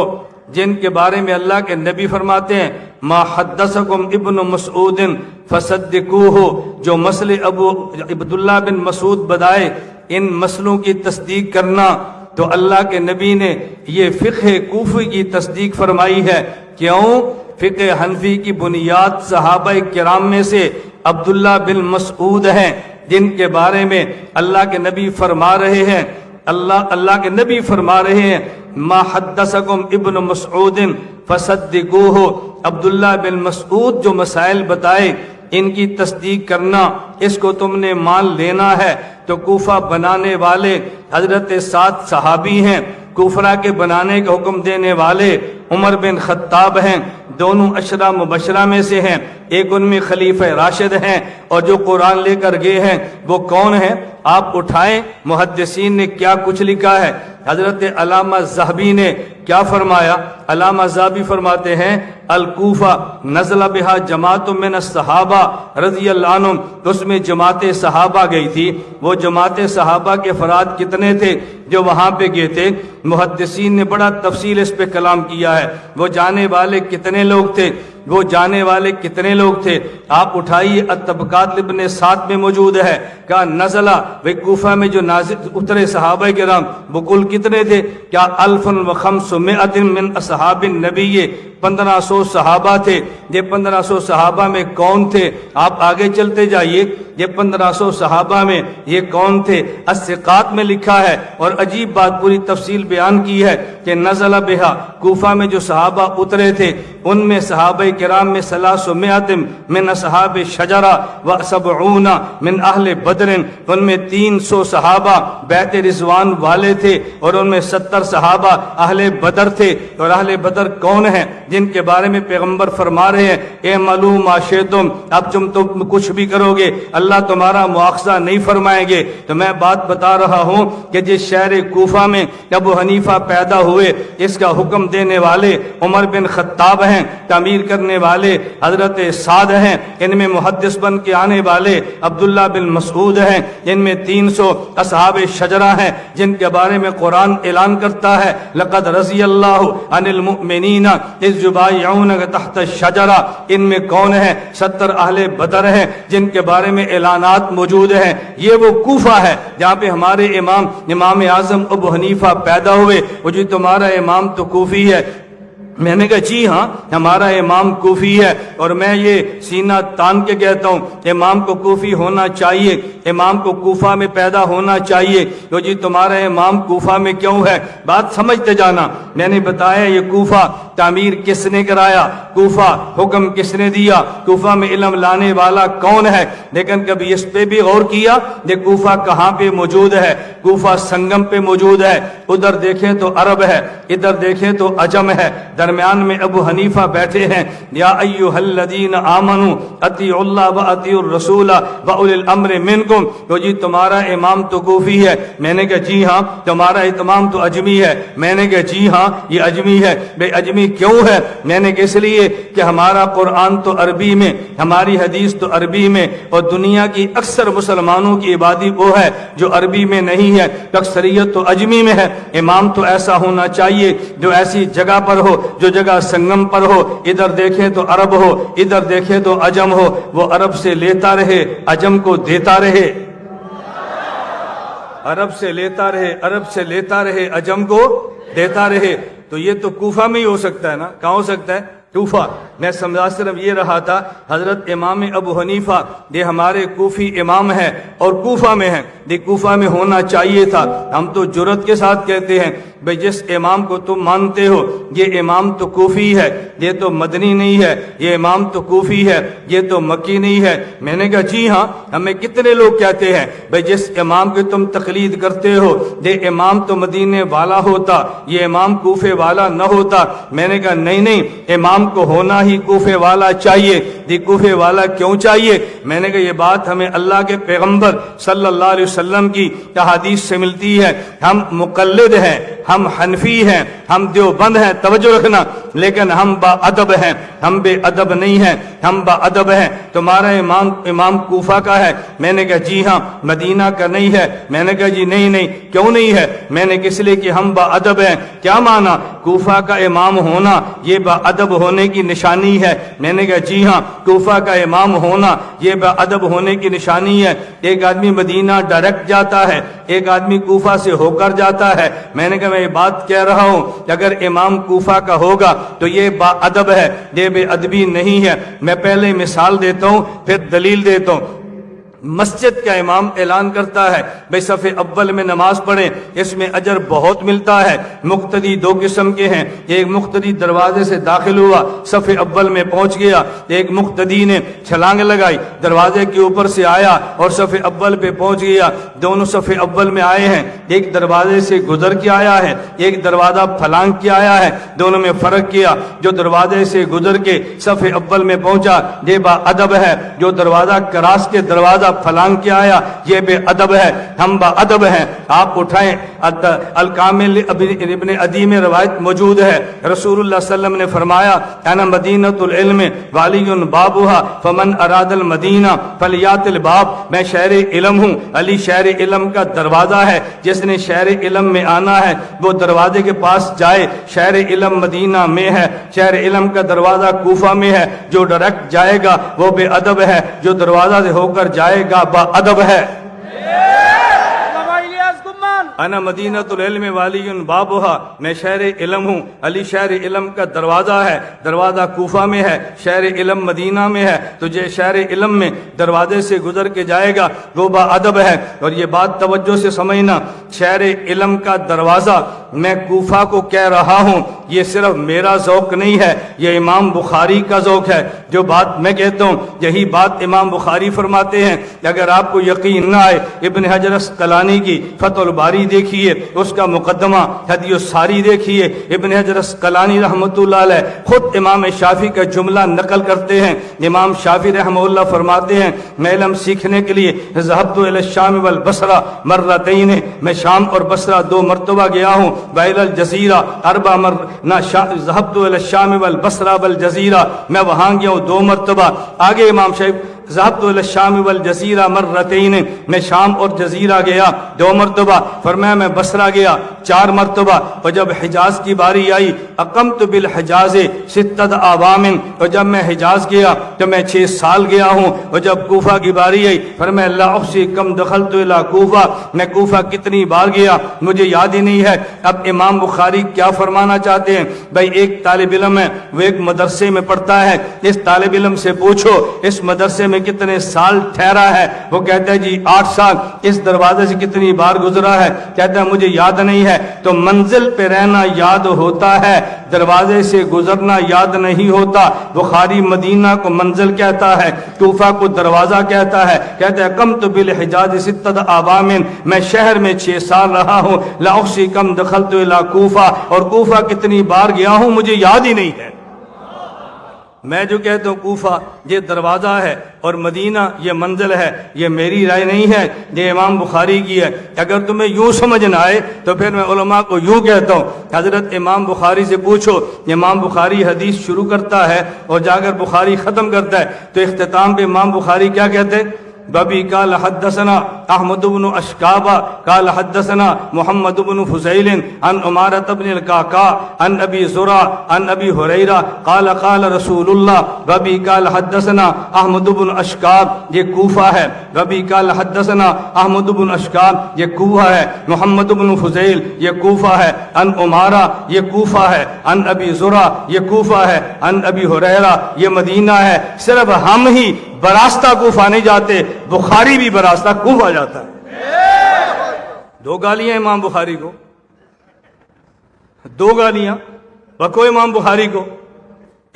جن کے بارے میں اللہ کے نبی فرماتے ہیں ما حدثکم ابن مسعود فصدقوہ، جو مسئلے ابو عبداللہ بن مسعود بتائے ان مسئلوں کی تصدیق کرنا۔ تو اللہ کے نبی نے یہ فقہ کوفی کی تصدیق فرمائی ہے۔ کیوں؟ فقہ حنفی کی بنیاد صحابہ کرام میں سے عبداللہ بن مسعود ہیں، جن کے بارے میں اللہ کے نبی فرما رہے ہیں، اللہ کے نبی فرما رہے ہیں ما حدثکم ابن مسعود فصدقوہ، عبداللہ بن مسعود جو مسائل بتائے ان کی تصدیق کرنا، اس کو تم نے مان لینا ہے۔ تو کوفہ بنانے والے حضرت 7 صحابی ہیں، کوفہ کے بنانے کا حکم دینے والے عمر بن خطاب ہیں، دونوں عشرہ مبشرہ میں سے ہیں، ایک ان میں خلیفہ راشد ہیں، اور جو قرآن لے کر گئے ہیں وہ کون ہیں؟ آپ اٹھائیں محدثین نے کیا کچھ لکھا ہے۔ حضرت علامہ ذہبی نے کیا فرمایا؟ علامہ ذہبی فرماتے ہیں الکوفہ نزل بہا جماعت من الصحابہ رضی اللہ عنہم، اس میں جماعت صحابہ گئی تھی۔ وہ جماعت صحابہ کے افراد کتنے تھے جو وہاں پہ گئے تھے؟ محدثین نے بڑا تفصیل اس پہ کلام کیا ہے۔ وہ جانے والے کتنے لوگ تھے؟ وہ جانے والے کتنے لوگ تھے؟ آپ اٹھائیے، الطبقات ابن سعد میں موجود ہے۔ کہا نزلہ، وہ کوفہ میں جو نازل اترے صحابہ کرام وہ کل کتنے تھے؟ کیا 1500 من اصحاب النبی، 1500 صحابہ تھے۔ یہ 1500 صحابہ میں کون تھے؟ آپ آگے چلتے جائیے، یہ 1500 صحابہ میں یہ کون تھے؟ الثقات میں لکھا ہے، اور عجیب بات پوری تفصیل بیان کی ہے کہ نزل بہا، کوفہ میں جو صحابہ اترے تھے ان میں صحابہ کرام میں 300 من اصحاب شجرہ و 70 من اہل بدر، ان میں 300 صحابہ بیعت رضوان والے تھے، اور ان میں 70 صحابہ اہل بدر تھے۔ اور اہل بدر کون ہیں؟ جن کے بارے میں پیغمبر فرما رہے ہیں اعملوا ما شئتم، اب تم کچھ بھی کرو گے اللہ تمہارا مواخذہ نہیں فرمائیں گے۔ تو میں بات بتا رہا ہوں کہ جس شہر کوفہ میں ابو حنیفہ پیدا ہوئے، اس کا حکم دینے والے عمر بن خطاب ہیں، تعمیر کرنے والے حضرت سعد ہیں، ان میں محدث بن کے آنے والے عبداللہ بن مسعود ہیں، ان میں 300 اصحاب شجرہ ہیں جن کے بارے میں قرآن اعلان کرتا ہے لقد رضی اللہ عن المؤمنین اذ یبایعونک تحت الشجرہ۔ ان میں کون ہیں؟ 70 اہل بدر ہیں جن کے بارے میں اعلانات موجود ہیں۔ یہ وہ کوفہ ہے جہاں پہ ہمارے امام اعظم ابو حنیفہ پیدا ہوئے۔ وہ جو تمہارا امام تو کوفی ہے۔ میں نے کہا جی ہاں ہمارا امام کوفی ہے، اور میں یہ سینہ تان کے کہتا ہوں امام کو کوفی ہونا چاہیے، امام کو کوفہ میں پیدا ہونا چاہیے۔ تو جی تمہارا امام کوفہ میں کیوں ہے؟ بات سمجھتے جانا۔ میں نے بتایا یہ کوفہ تعمیر کس نے کرایا، کوفہ حکم کس نے دیا، کوفہ میں علم لانے والا کون ہے؟ لیکن کبھی اس پہ بھی غور کیا یہ کوفہ کہاں پہ موجود ہے؟ کوفہ سنگم پہ موجود ہے۔ ادھر دیکھیں تو عرب ہے، ادھر دیکھیں تو عجم ہے، درمیان میں ابو حنیفہ بیٹھے ہیں۔ یا ایھا الذین آمنوا اطیعوا اللہ واطیعوا الرسول واولی الامر منکم۔ تو جی تمہارا امام تو کوفی ہے۔ میں نے کہا جی ہاں تمہارا امام تو اجمی ہے۔ میں نے کہا جی ہاں یہ اجمی ہے۔ بے اجمی کیوں ہے؟ میں نے کہا اس لیے کہ ہمارا قرآن تو عربی میں، ہماری حدیث تو عربی میں، اور دنیا کی اکثر مسلمانوں کی آبادی وہ ہے جو عربی میں نہیں ہے، اکثریت تو اجمی میں ہے۔ امام تو ایسا ہونا چاہیے جو ایسی جگہ پر ہو، جو جگہ سنگم پر ہو، ادھر دیکھیں تو عرب ہو، ادھر دیکھیں تو عجم ہو، وہ عرب سے لیتا رہے عجم کو دیتا رہے، عرب سے لیتا رہے، عرب سے لیتا رہے، عجم کو دیتا رہے۔ تو یہ تو کوفہ میں ہی ہو سکتا ہے نا؟ کہاں ہو سکتا ہے؟ کوفہ۔ میں سمجھا صرف یہ رہا تھا حضرت امام ابو حنیفہ یہ ہمارے کوفی امام ہیں اور کوفہ میں ہیں، یہ کوفہ میں ہونا چاہیے تھا۔ ہم تو جرات کے ساتھ کہتے ہیں بھئی جس امام کو تم مانتے ہو یہ امام تو کوفی ہے، یہ تو مدنی نہیں ہے، یہ امام تو کوفی ہے، یہ تو مکی نہیں ہے۔ میں نے کہا جی ہاں ہمیں کتنے لوگ کہتے ہیں بھئی جس امام کی تم تقلید کرتے ہو یہ امام تو مدینے والا ہوتا، یہ امام کوفے والا نہ ہوتا۔ میں نے کہا نہیں نہیں، امام کو ہونا ہی کوفے والا چاہیے، یہ کوفے والا کیوں چاہیے؟ میں نے کہا یہ بات ہمیں اللہ کے پیغمبر صلی اللہ علیہ وسلم کی احادیث سے ملتی ہے۔ ہم مقلد ہیں، ہم حنفی ہیں، ہم دیوبند ہیں، توجہ رکھنا، لیکن ہم با ادب ہیں، ہم بے ادب نہیں ہیں، ہم با ادب ہیں۔ تمہارا امام کوفہ کا ہے؟ میں نے کہا جی ہاں۔ مدینہ کا نہیں ہے؟ میں نے کہا جی نہیں، کیوں نہیں ہے؟ میں نے کس لیے کہ ہم با ادب ہیں۔ کیا مانا؟ کوفہ کا امام ہونا یہ با ادب ہونے کی نشانی ہے؟ میں نے کہا جی ہاں، کوفہ کا امام ہونا یہ با ادب ہونے کی نشانی ہے۔ ایک آدمی مدینہ ڈائریکٹ جاتا ہے، ایک آدمی کوفہ سے ہو کر جاتا ہے۔ میں نے کہا میں یہ بات کہہ رہا ہوں کہ اگر امام کوفہ کا ہوگا تو یہ با ادب ہے، یہ بے ادبی نہیں ہے۔ میں پہلے مثال دیتا ہوں پھر دلیل دیتا ہوں۔ مسجد کا امام اعلان کرتا ہے بھئی صف اول میں نماز پڑھیں، اس میں اجر بہت ملتا ہے۔ مقتدی دو قسم کے ہیں، ایک مقتدی دروازے سے داخل ہوا، صف اول میں پہنچ گیا، ایک مقتدی نے چھلانگ لگائی، دروازے کے اوپر سے آیا اور صف اول پہ پہنچ گیا۔ دونوں صف اول میں آئے ہیں، ایک دروازے سے گزر کے آیا ہے، ایک دروازہ پھلانگ کے آیا ہے، دونوں میں فرق کیا۔ جو دروازے سے گزر کے صف اول میں پہنچا یہ با ادب ہے، جو دروازہ کراس کے دروازہ پھلانگ کے آیا یہ بے ادب ہے۔ ہم با ادب ہیں۔ آپ اٹھائیں، الکامل ابن عدی میں روایت موجود ہے، رسول اللہ صلی اللہ علیہ وسلم نے فرمایا انا مدینۃ العلم والی بابها فمن اراد المدینہ فلیات الباب، میں شہر علم ہوں، علی شہر علم کا دروازہ ہے، جس نے شہر علم میں آنا ہے وہ دروازے کے پاس جائے۔ شہر علم مدینہ میں ہے، شہر علم کا دروازہ کوفہ میں ہے، جو ڈائریکٹ جائے گا وہ بے ادب ہے، جو دروازہ سے ہو کر جائے گا با ادب ہے۔ انا مدینۃ العلم والی بابها، میں شہر علم ہوں، علی شہر علم کا دروازہ ہے، دروازہ کوفہ میں ہے، شہر علم مدینہ میں ہے، تو جو شہر علم میں دروازے سے گزر کے جائے گا وہ با ادب ہے۔ اور یہ بات توجہ سے سمجھنا، شہر علم کا دروازہ میں کوفہ کو کہہ رہا ہوں، یہ صرف میرا ذوق نہیں ہے، یہ امام بخاری کا ذوق ہے۔ جو بات میں کہتا ہوں یہی بات امام بخاری فرماتے ہیں۔ اگر آپ کو یقین نہ آئے ابن حجر اسقلانی کی فتح الباری دیکھیے، اس کا مقدمہ ہدی الساری دیکھیے۔ ابن حجر اسقلانی رحمۃ اللہ علیہ خود امام شافعی کا جملہ نقل کرتے ہیں۔ امام شافعی رحمہ اللہ فرماتے ہیں میں علم سیکھنے کے لیے ذهبت الى الشام والبصرہ مرتين، میں شام اور بصرہ دو مرتبہ گیا ہوں، وإلى الجزیرہ اربع ذهبت الى الشام والبصرہ والجزیرہ، میں وہاں گیا ہوں دو مرتبہ۔ آگے امام شافعی ذهبت الى الشام والجزیرہ مرتين، میں شام اور جزیرہ گیا دو مرتبہ۔ فرمایا میں بصرہ گیا 4 مرتبہ۔ اور جب حجاز کی باری آئی اقمت بالحجاز 6 اعوام، اور جب میں حجاز گیا تو میں 6 سال گیا ہوں۔ اور جب کوفہ کی باری آئی فرمایا لا احصی کم دخلت الى کوفہ، میں کوفہ کتنی بار گیا مجھے یاد ہی نہیں ہے۔ اب امام بخاری کیا فرمانا چاہتے ہیں؟ بھائی ایک طالب علم ہے، وہ ایک مدرسے میں پڑھتا ہے، اس طالب علم سے پوچھو اس مدرسے میں کتنے سال ٹھہرا ہے، وہ کہتا ہے جی 8 سال۔ اس دروازے سے کتنی بار گزرا ہے، کہتا ہے مجھے یاد نہیں ہے۔ تو منزل پہ رہنا یاد ہوتا ہے، دروازے سے گزرنا یاد نہیں ہوتا۔ بخاری مدینہ کو منزل کہتا ہے، کوفہ کو دروازہ کہتا ہے۔ کہتا ہے قمت بالحجاز 6 اعوام، میں شہر میں 6 سال رہا ہوں۔ لا احصی کم دخلت الى کوفہ، اور کوفہ کتنی بار گیا ہوں مجھے یاد ہی نہیں ہے۔ میں جو کہتا ہوں کوفہ یہ دروازہ ہے اور مدینہ یہ منزل ہے، یہ میری رائے نہیں ہے، یہ امام بخاری کی ہے۔ اگر تمہیں یوں سمجھ نہ آئے تو پھر میں علماء کو یوں کہتا ہوں حضرت امام بخاری سے پوچھو۔ امام بخاری حدیث شروع کرتا ہے اور جا کر بخاری ختم کرتا ہے، تو اختتام پہ امام بخاری کیا کہتے ہیں؟ ببی قال حدثنا احمد بن اشکابہ قال حدثنا محمد بن فضیل عن عمارة بن القعقاع عن ابی زرع عن ابی ہریرہ قال قال رسول اللہ۔ ببی قال حدثنا احمد بن اشکاب، یہ کوفہ ہے۔ ببی قال حدثنا احمد بن اشکاب، یہ کوفہ ہے۔ محمد بن فضیل یہ کوفہ ہے۔ عن عمارہ یہ کوفہ ہے۔ عن ابی زرع یہ کوفہ ہے۔ عن ابی ہریرہ یہ مدینہ ہے۔ صرف ہم ہی براستہ کوفہ نہیں جاتے، بخاری بھی براستہ کوفہ جاتا ہے۔ 2 گالیاں امام بخاری کو، 2 گالیاں بکو امام بخاری کو۔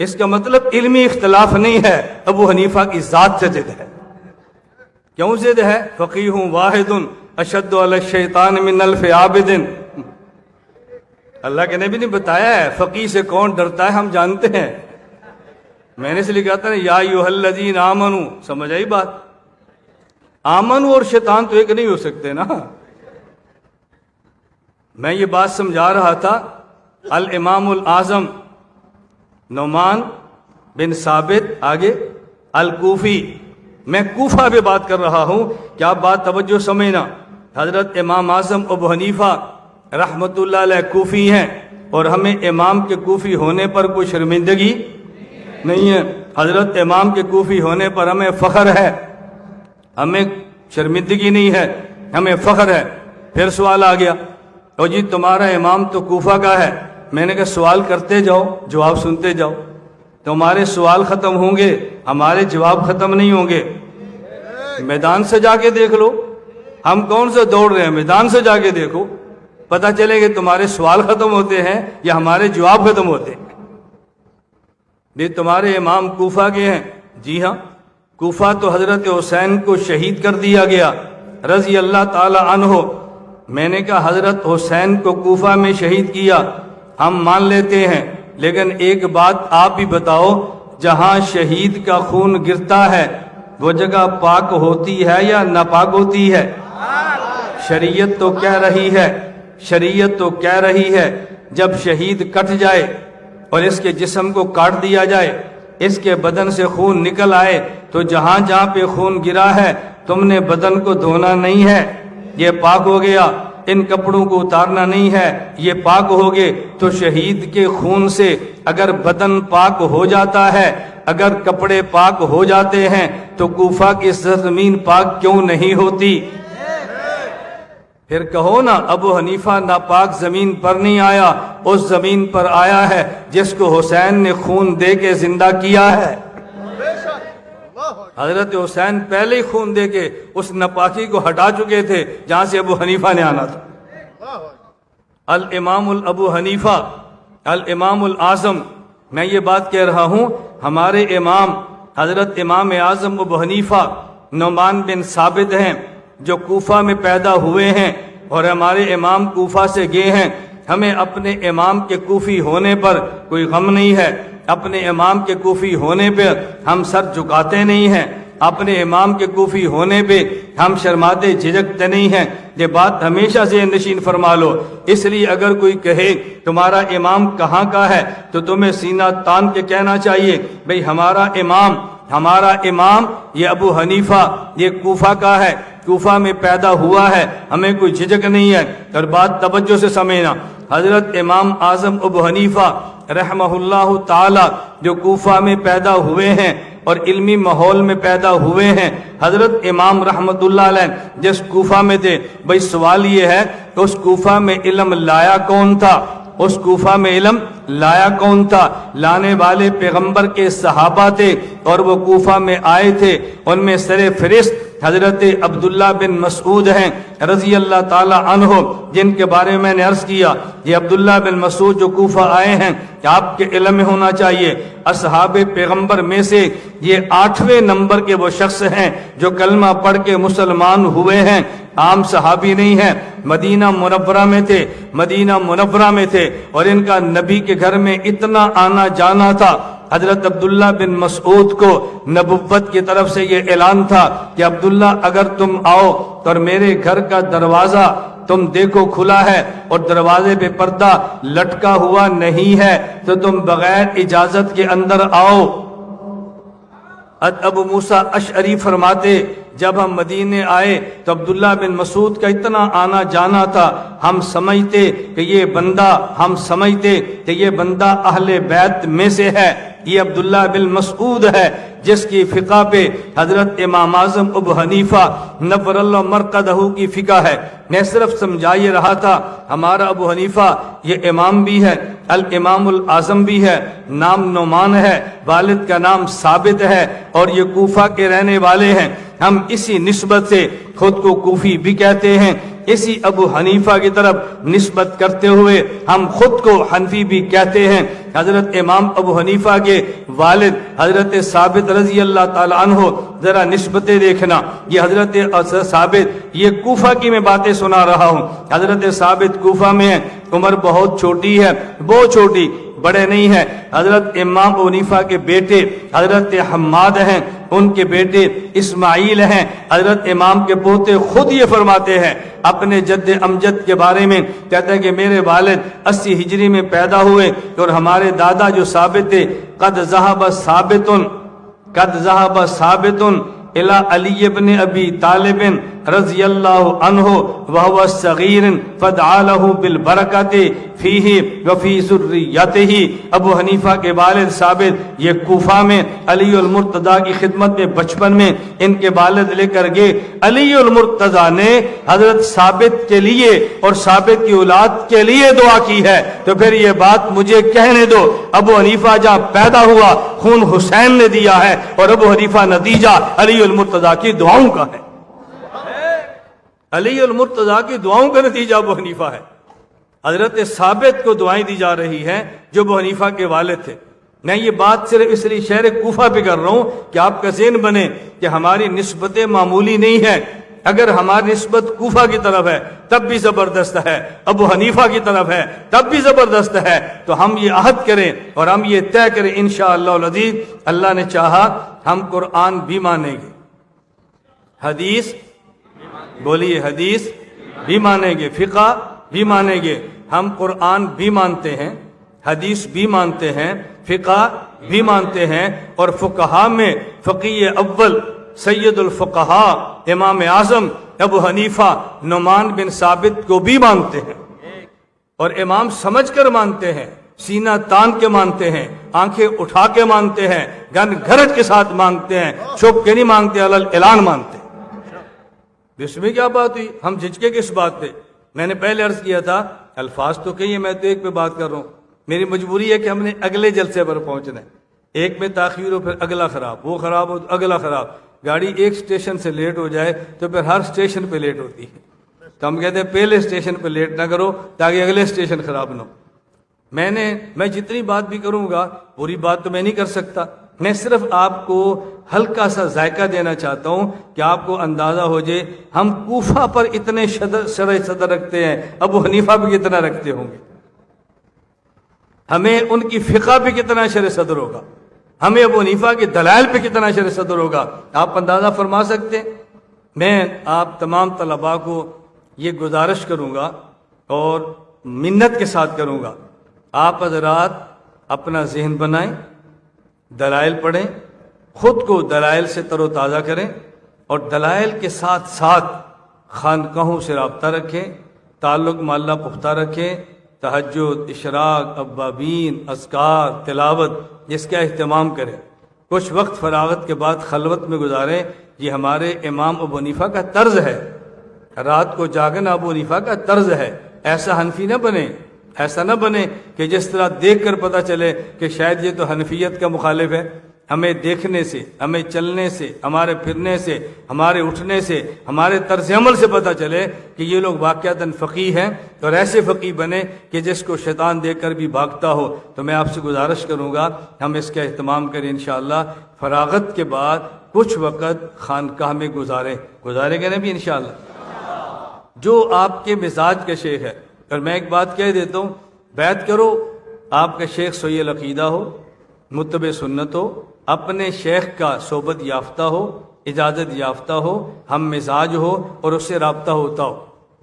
اس کا مطلب علمی اختلاف نہیں ہے، ابو حنیفہ کی ذات سے ضد ہے۔ کیوں ضد ہے؟ فقیہ واحد اشد علی الشیطان من الف عابد۔ اللہ کے نبی نے بتایا ہے فقیہ سے کون ڈرتا ہے، ہم جانتے ہیں۔ میں نے اس لیے کہتا نا یا ایھا الذین آمنو، سمجھ آئی بات؟ آمنو اور شیطان تو ایک نہیں ہو سکتے نا۔ میں یہ بات سمجھا رہا تھا، الامام الاعظم نعمان بن ثابت آگے الکوفی، میں کوفہ پہ بات کر رہا ہوں، کیا بات توجہ سمجھنا۔ حضرت امام اعظم ابو حنیفہ رحمۃ اللہ علیہ کوفی ہیں، اور ہمیں امام کے کوفی ہونے پر کوئی شرمندگی نہیں ہے۔ حضرت امام کے کوفی ہونے پر ہمیں فخر ہے، ہمیں شرمندگی نہیں ہے، ہمیں فخر ہے۔ پھر سوال آ گیا، اور جی تمہارا امام تو کوفہ کا ہے۔ میں نے کہا سوال کرتے جاؤ، جواب سنتے جاؤ، تمہارے سوال ختم ہوں گے، ہمارے جواب ختم نہیں ہوں گے۔ میدان سے جا کے دیکھ لو، ہم کون سے دوڑ رہے ہیں، میدان سے جا کے دیکھو، پتہ چلے کہ تمہارے سوال ختم ہوتے ہیں یا ہمارے جواب ختم ہوتے ہیں۔ بھی تمہارے امام کوفہ کے ہیں؟ جی ہاں، کوفہ تو حضرت حسین کو شہید کر دیا گیا رضی اللہ تعالی عنہ۔ میں نے کہا حضرت حسین کو کوفہ میں شہید کیا، ہم مان لیتے ہیں، لیکن ایک بات آپ بھی بتاؤ، جہاں شہید کا خون گرتا ہے وہ جگہ پاک ہوتی ہے یا ناپاک ہوتی ہے؟ شریعت تو کہہ رہی ہے، شریعت تو کہہ رہی ہے جب شہید کٹ جائے اور اس کے جسم کو کاٹ دیا جائے، اس کے بدن سے خون نکل آئے، تو جہاں جہاں پہ خون گرا ہے تم نے بدن کو دھونا نہیں ہے، یہ پاک ہو گیا۔ ان کپڑوں کو اتارنا نہیں ہے، یہ پاک ہو گئے۔ تو شہید کے خون سے اگر بدن پاک ہو جاتا ہے، اگر کپڑے پاک ہو جاتے ہیں، تو کوفہ کی سرزمین پاک کیوں نہیں ہوتی؟ پھر کہو نا ابو حنیفہ ناپاک زمین پر نہیں آیا، اس زمین پر آیا ہے جس کو حسین نے خون دے کے زندہ کیا ہے۔ حضرت حسین پہلے ہی خون دے کے اس ناپاکی کو ہٹا چکے تھے جہاں سے ابو حنیفہ نے آنا تھا۔ الامام ابو حنیفہ الامام الاعظم، میں یہ بات کہہ رہا ہوں، ہمارے امام حضرت امام اعظم ابو حنیفہ نعمان بن ثابت ہیں، جو کوفہ میں پیدا ہوئے ہیں، اور ہمارے امام کوفہ سے گئے ہیں۔ ہمیں اپنے امام کے کوفی ہونے پر کوئی غم نہیں ہے، اپنے امام کے کوفی ہونے پہ ہم سر جھکاتے نہیں ہیں، اپنے امام کے کوفی ہونے پہ ہم شرماتے جھجکتے نہیں ہیں۔ یہ بات ہمیشہ ذہن نشین فرما لو۔ اس لیے اگر کوئی کہے تمہارا امام کہاں کا ہے تو تمہیں سینہ تان کے کہنا چاہیے، بھئی ہمارا امام یہ ابو حنیفہ یہ کوفہ کا ہے، کوفہ میں پیدا ہوا ہے، ہمیں کوئی جھجک نہیں ہے۔ اور بات توجہ سے سمجھنا، حضرت امام اعظم ابو حنیفہ رحمہ اللہ تعالی جو کوفہ میں پیدا ہوئے ہیں اور علمی ماحول میں پیدا ہوئے ہیں، حضرت امام رحمۃ اللہ علیہ جس کوفہ میں تھے، بھئی سوال یہ ہے اس کوفہ میں علم لایا کون تھا؟ اس کوفہ میں علم لایا کون تھا؟ لانے والے پیغمبر کے صحابہ تھے، اور وہ کوفہ میں آئے تھے، ان میں سر فہرست حضرت عبداللہ بن مسعود ہیں رضی اللہ تعالی عنہ، جن کے بارے میں نے عرض کیا یہ عبداللہ بن مسعود جو کوفہ آئے ہیں کہ آپ کے علم میں ہونا چاہیے، اصحاب پیغمبر میں سے یہ 8ویں نمبر کے وہ شخص ہیں جو کلمہ پڑھ کے مسلمان ہوئے ہیں، عام صحابی نہیں ہیں، مدینہ منورہ میں تھے، اور ان کا نبی کے گھر میں اتنا آنا جانا تھا۔ حضرت عبداللہ بن مسعود کو نبوت کی طرف سے یہ اعلان تھا کہ عبداللہ اگر تم آؤ تو میرے گھر کا دروازہ تم دیکھو کھلا ہے اور دروازے پہ پردہ لٹکا ہوا نہیں ہے تو تم بغیر اجازت کے اندر آؤ۔ ابو موسیٰ اشعری فرماتے جب ہم مدینے آئے تو عبداللہ بن مسعود کا اتنا آنا جانا تھا، ہم سمجھتے کہ یہ بندہ اہل بیت میں سے ہے، یہ عبداللہ بن مسعود ہے جس کی فقہ پہ حضرت امام اعظم ابو حنیفہ نور اللہ مرقدہ کی فقہ ہے۔ میں صرف سمجھا یہ رہا تھا ہمارا ابو حنیفہ یہ امام بھی ہے، الامام الاعظم بھی ہے، نام نعمان ہے، والد کا نام ثابت ہے، اور یہ کوفہ کے رہنے والے ہیں۔ ہم اسی نسبت سے خود کو کوفی بھی کہتے ہیں، اسی ابو حنیفہ کی طرف نسبت کرتے ہوئے ہم خود کو حنفی بھی کہتے ہیں۔ حضرت امام ابو حنیفہ کے والد حضرت ثابت رضی اللہ تعالی عنہ، ذرا نسبتیں دیکھنا، یہ حضرت ثابت یہ کوفہ کی میں باتیں سنا رہا ہوں، حضرت ثابت کوفہ میں ہیں، عمر بہت چھوٹی ہے، بہت چھوٹی، بڑے نہیں ہیں۔ حضرت امام ابو حنیفہ کے بیٹے حضرت حماد ہیں، ان کے بیٹے اسماعیل ہیں۔ حضرت امام کے پوتے خود یہ فرماتے ہیں اپنے جد امجد کے بارے میں، کہتے ہیں کہ میرے والد 80 ہجری میں پیدا ہوئے اور ہمارے دادا جو ثابت تھے، قد ذہب ثابت الى علی ابن ابی طالب رضی اللہ عنہ وهو صغیر فدعا له بالبرکۃ فیہ وفی ذریتہ۔ ابو حنیفہ کے والد ثابت یہ کوفہ میں علی المرتضیٰ کی خدمت میں بچپن میں ان کے والد لے کر گئے۔ علی المرتضیٰ نے حضرت ثابت کے لیے اور ثابت کی اولاد کے لیے دعا کی ہے، تو پھر یہ بات مجھے کہنے دو، ابو حنیفہ جہاں پیدا ہوا خون حسین نے دیا ہے، اور ابو حنیفہ نتیجہ علی المرتضیٰ کی دعاؤں کا ہے۔ علی المرتضیٰ کی دعاؤں کا نتیجہ ابو حنیفہ ہے۔ حضرت ثابت کو دعائیں دی جا رہی ہیں جو ابو حنیفہ کے والد تھے۔ میں یہ بات صرف اس لیے شہر کوفہ پہ کر رہا ہوں کہ آپ کا ذہن بنے کہ ہماری نسبتیں معمولی نہیں ہیں۔ اگر ہماری نسبت کوفہ کی طرف ہے تب بھی زبردست ہے، ابو حنیفہ کی طرف ہے تب بھی زبردست ہے، تو ہم یہ عہد کریں اور ہم یہ طے کریں انشاءاللہ العزیز، اللہ نے چاہا ہم قرآن بھی مانیں گے، حدیث بولیے حدیث بھی مانیں گے، فقہ بھی مانیں گے۔ ہم قرآن بھی مانتے ہیں، حدیث بھی مانتے ہیں، فقہ بھی مانتے ہیں، اور فقہا میں فقیہ اول سید الفقہا امام اعظم ابو حنیفہ نعمان بن ثابت کو بھی مانتے ہیں، اور امام سمجھ کر مانتے ہیں، سینہ تان کے مانتے ہیں، آنکھیں اٹھا کے مانتے ہیں، گن گھرج کے ساتھ مانگتے ہیں، چھپ کے نہیں مانگتے، علل اعلان مانتے ہیں۔ اس میں کیا بات ہوئی؟ ہم جھجکے کس بات پہ؟ میں نے پہلے عرض کیا تھا الفاظ تو کہیے، میں تو ایک پہ بات کر رہا ہوں۔ میری مجبوری ہے کہ ہم نے اگلے جلسے پر پہنچنا ہے، ایک میں تاخیر ہو پھر اگلا خراب، وہ خراب ہو تو اگلا خراب، گاڑی ایک اسٹیشن سے لیٹ ہو جائے تو پھر ہر اسٹیشن پہ لیٹ ہوتی ہے، تو ہم کہتے ہیں پہلے اسٹیشن پہ لیٹ نہ کرو تاکہ اگلے اسٹیشن خراب نہ ہو۔ میں جتنی بات بھی کروں گا پوری بات تو میں نہیں کر سکتا، میں صرف آپ کو ہلکا سا ذائقہ دینا چاہتا ہوں کہ آپ کو اندازہ ہو جائے ہم کوفہ پر اتنے شرح صدر رکھتے ہیں، ابو حنیفہ بھی کتنا رکھتے ہوں گے، ہمیں ان کی فقہ پہ کتنا شرح صدر ہوگا، ہمیں ابو حنیفہ کے دلائل پہ کتنا شرح صدر ہوگا، آپ اندازہ فرما سکتے ہیں۔ میں آپ تمام طلباء کو یہ گزارش کروں گا اور منت کے ساتھ کروں گا، آپ حضرات اپنا ذہن بنائیں، دلائل پڑھیں، خود کو دلائل سے تر و تازہ کریں، اور دلائل کے ساتھ ساتھ خانقاہوں سے رابطہ رکھیں، تعلق معلّہ پختہ رکھیں، تہجد، اشراق، اوابین، اذکار، تلاوت اس کا اہتمام کریں، کچھ وقت فراغت کے بعد خلوت میں گزاریں۔ یہ ہمارے امام ابو حنیفہ کا طرز ہے، رات کو جاگنا ابو حنیفہ کا طرز ہے۔ ایسا حنفی نہ بنے، ایسا نہ بنے کہ جس طرح دیکھ کر پتہ چلے کہ شاید یہ تو حنفیت کا مخالف ہے۔ ہمیں دیکھنے سے، ہمیں چلنے سے، ہمارے پھرنے سے، ہمارے اٹھنے سے، ہمارے طرز عمل سے پتہ چلے کہ یہ لوگ واقعتاً فقیہ ہیں، اور ایسے فقیہ بنے کہ جس کو شیطان دیکھ کر بھی بھاگتا ہو۔ تو میں آپ سے گزارش کروں گا ہم اس کا اہتمام کریں انشاءاللہ، فراغت کے بعد کچھ وقت خانقاہ میں گزاریں گے نا بھی انشاءاللہ، جو آپ کے مزاج کا شیخ ہے۔ اور میں ایک بات کہہ دیتا ہوں، بیعت کرو، آپ کا شیخ صحیح العقیدہ ہو، متبع سنت ہو، اپنے شیخ کا صحبت یافتہ ہو، اجازت یافتہ ہو، ہم مزاج ہو، اور اس سے رابطہ ہوتا ہو۔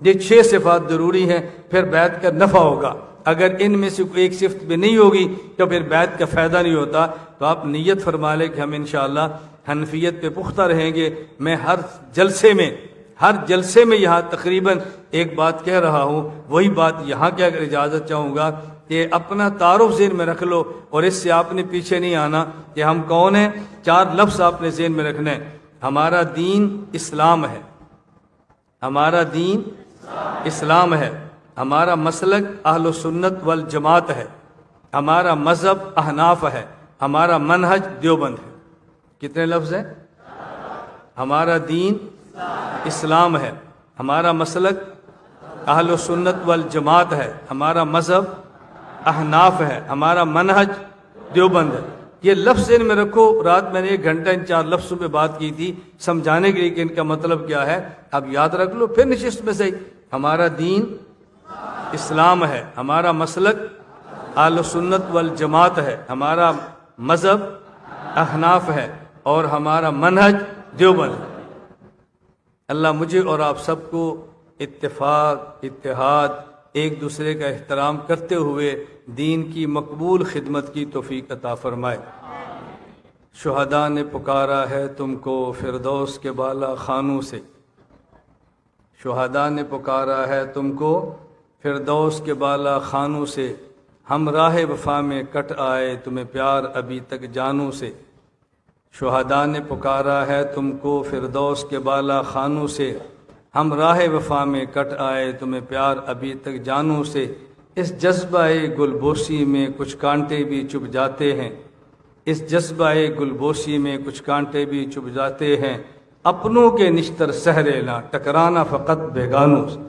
یہ 6 صفات ضروری ہیں، پھر بیعت کا نفع ہوگا۔ اگر ان میں سے کوئی ایک صفت بھی نہیں ہوگی تو پھر بیعت کا فائدہ نہیں ہوتا۔ تو آپ نیت فرما لیں کہ ہم انشاءاللہ حنفیت پہ پختہ رہیں گے۔ میں ہر جلسے میں یہاں تقریباً ایک بات کہہ رہا ہوں، وہی بات یہاں کے اگر اجازت چاہوں گا کہ اپنا تعارف ذہن میں رکھ لو، اور اس سے آپ نے پیچھے نہیں آنا کہ ہم کون ہیں۔ 4 لفظ آپ نے ذہن میں رکھنے ہیں۔ ہمارا دین اسلام ہے، ہمارا دین اسلام ہے، ہمارا مسلک اہل سنت والجماعت ہے، ہمارا مذہب احناف ہے، ہمارا منہج دیوبند ہے۔ کتنے لفظ ہیں؟ ہمارا دین اسلام ہے، ہمارا مسلک اہل سنت والجماعت ہے، ہمارا مذہب احناف ہے، ہمارا منہج دیوبند ہے۔ یہ لفظ ان میں رکھو۔ رات میں نے 1 گھنٹہ ان 4 لفظوں پہ بات کی تھی سمجھانے کے لیے کہ ان کا مطلب کیا ہے، اب یاد رکھ لو پھر نشست میں صحیح۔ ہمارا دین اسلام ہے، ہمارا مسلک اہل سنت والجماعت ہے، ہمارا مذہب احناف ہے اور ہمارا منہج دیوبند ہے۔ اللہ مجھے اور آپ سب کو اتفاق، اتحاد، ایک دوسرے کا احترام کرتے ہوئے دین کی مقبول خدمت کی توفیق عطا فرمائے۔ شہداء نے پکارا ہے تم کو فردوس کے بالا خانوں سے، شہداء نے پکارا ہے تم کو فردوس کے بالا خانوں سے، ہم راہ وفا میں کٹ آئے تمہیں پیار ابھی تک جانوں سے۔ شہداء نے پکارا ہے تم کو فردوس کے بالا خانوں سے، ہم راہ وفا میں کٹ آئے تمہیں پیار ابھی تک جانوں سے۔ اس جذبہ گلبوسی میں کچھ کانٹے بھی چبھ جاتے ہیں، اس جذبہ گلبوسی میں کچھ کانٹے بھی چبھ جاتے ہیں، اپنوں کے نشتر سہرے نہ ٹکرانا فقط بیگانوں سے۔